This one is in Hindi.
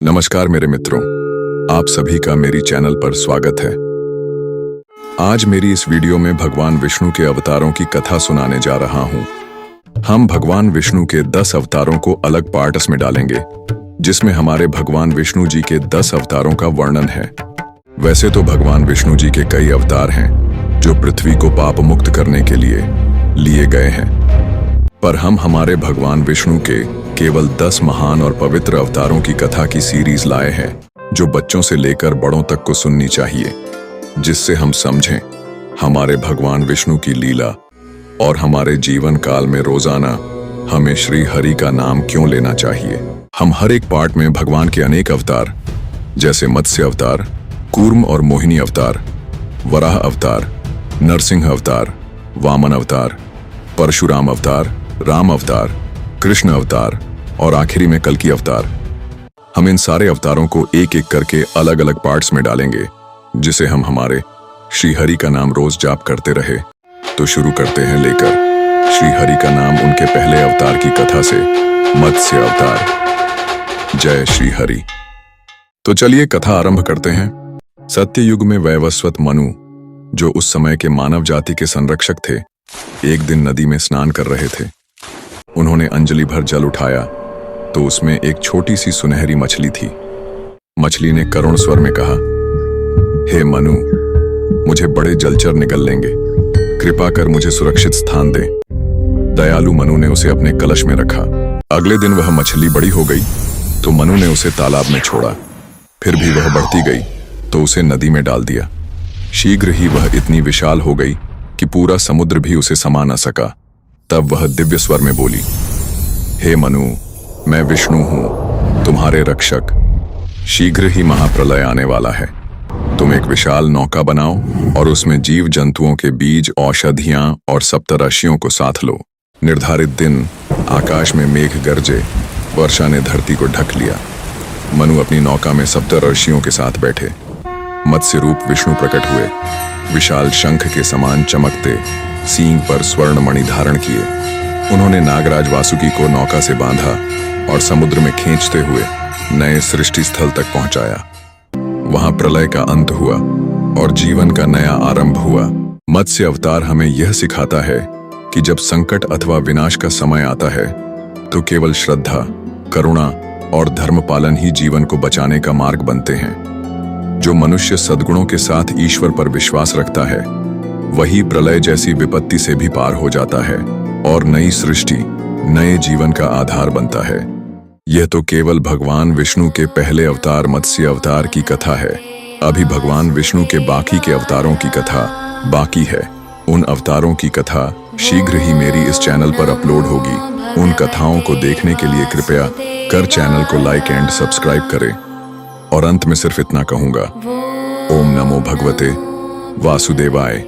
नमस्कार मेरे मित्रों, आप सभी का मेरी चैनल पर स्वागत है। आज मेरी इस वीडियो में भगवान विष्णु के अवतारों की कथा सुनाने जा रहा हूं। हम भगवान विष्णु के 10 अवतारों को अलग पार्ट्स में डालेंगे, जिसमें हमारे भगवान विष्णु जी के 10 अवतारों का वर्णन है। वैसे तो भगवान विष्णु जी के कई अवतार हैं, जो पृथ्वी को पाप मुक्त करने के लिए गए हैं, पर हम हमारे भगवान विष्णु के केवल 10 महान और पवित्र अवतारों की कथा की सीरीज लाए हैं, जो बच्चों से लेकर बड़ों तक को सुननी चाहिए, जिससे हम समझें हमारे भगवान विष्णु की लीला और हमारे जीवन काल में रोजाना हमें श्री हरि का नाम क्यों लेना चाहिए। हम हर एक पार्ट में भगवान के अनेक अवतार, जैसे मत्स्य अवतार, कूर्म और मोहिनी अवतार, वराह अवतार, नरसिंह अवतार, वामन अवतार, परशुराम अवतार, राम अवतार, कृष्ण अवतार और आखिरी में कल्कि अवतार, हम इन सारे अवतारों को एक एक करके अलग अलग पार्ट्स में डालेंगे, जिसे हम हमारे श्री हरि का नाम रोज जाप करते रहे। तो शुरू करते हैं लेकर श्री हरि का नाम उनके पहले अवतार की कथा से, मत्स्य अवतार। जय श्री हरि। तो चलिए कथा आरंभ करते हैं। सत्ययुग में वैवस्वत मनु, जो उस समय के मानव जाति के संरक्षक थे, एक दिन नदी में स्नान कर रहे थे। उन्होंने अंजलि भर जल उठाया तो उसमें एक छोटी सी सुनहरी मछली थी। मछली ने करुण स्वर में कहा, हे मनु, मुझे बड़े जलचर निगल लेंगे, कृपा कर मुझे सुरक्षित स्थान दे। दयालु मनु ने उसे अपने कलश में रखा। अगले दिन वह मछली बड़ी हो गई तो मनु ने उसे तालाब में छोड़ा। फिर भी वह बढ़ती गई तो उसे नदी में डाल दिया। शीघ्र ही वह इतनी विशाल हो गई कि पूरा समुद्र भी उसे समा न सका। तब वह दिव्य स्वर में बोली, हे मनु, मैं विष्णु हूं, तुम्हारे रक्षक। शीघ्र ही महाप्रलय आने वाला है। तुम एक विशाल नौका बनाओ और उसमें जीव जंतुओं के बीज, औषधियां और सप्तऋषियों को साथ लो। निर्धारित दिन आकाश में मेघ गरजे, वर्षा ने धरती को ढक लिया। मनु अपनी नौका में सप्तऋषियों के साथ बैठे। मत्स्य रूप विष्णु प्रकट हुए, विशाल शंख के समान चमकते, सींग पर स्वर्ण मणि धारण किए। उन्होंने नागराज वासुकी को नौका से बांधा और समुद्र में खींचते हुए नए सृष्टि स्थल तक पहुंचाया। वहां प्रलय का अंत हुआ और जीवन का नया आरंभ हुआ। मत्स्य अवतार हमें यह सिखाता है कि जब संकट अथवा विनाश का समय आता है तो केवल श्रद्धा, करुणा और धर्म पालन ही जीवन को बचाने का मार्ग बनते हैं। जो मनुष्य सद्गुणों के साथ ईश्वर पर विश्वास रखता है, वही प्रलय जैसी विपत्ति से भी पार हो जाता है और नई सृष्टि, नए जीवन का आधार बनता है। यह तो केवल भगवान विष्णु के पहले अवतार मत्स्य अवतार की कथा है। अभी भगवान विष्णु के बाकी के अवतारों की कथा बाकी है। उन अवतारों की कथा शीघ्र ही मेरी इस चैनल पर अपलोड होगी। उन कथाओं को देखने के लिए कृपया कर चैनल को लाइक एंड सब्सक्राइब करें। और अंत में सिर्फ इतना कहूंगा, ओम नमो भगवते वासुदेवाय।